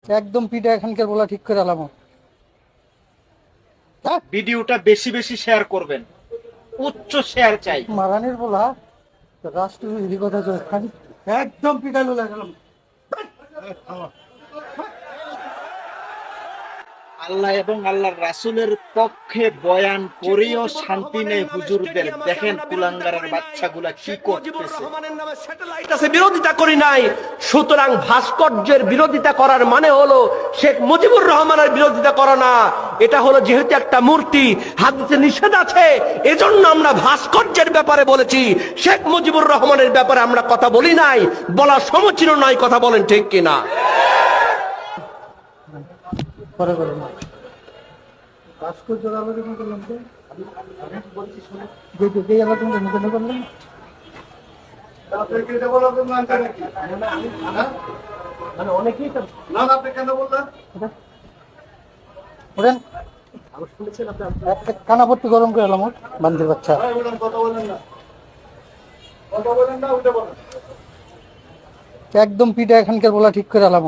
একদম পিঠা এখানকার বলা ঠিক করে আলাম। ভিডিওটা বেশি বেশি শেয়ার করবেন, উচ্চ শেয়ার চাই। মারানির বলা রাষ্ট্রবিরোধী কথা খালি একদম পিঠা লোলা গেলাম। আল্লাহ এবং আল্লাহর রাসূলের পক্ষে বয়ান করেও শান্তি নেই হুজুরদের। দেখেন কুলাঙ্গারের বাচ্চাগুলা কি করতেছে। বিরোধিতা করি নাই, সুতরাং ভাস্কর্যের বিরোধিতা করার মানে হলো শেখ মুজিবুর রহমানের বিরোধিতা করা না। এটা হলো যেহেতু একটা মূর্তি, হাদিসে নিষেধ আছে, এজন্য আমরা ভাস্কর্যের ব্যাপারে বলেছি। শেখ মুজিবুর রহমানের ব্যাপারে আমরা কথা বলি নাই, বলা সমীচীন নয়। কথা বলেন ঠিক কিনা? পরে বলুন ভাস্কর্য আলোচনা করলাম তো যে আলোচনা করলাম ওঠেন কানাপট্টি গরম করে এলাম বান্দির বাচ্চা। একদম পিঠা এখানকার বলা ঠিক করে এলাম।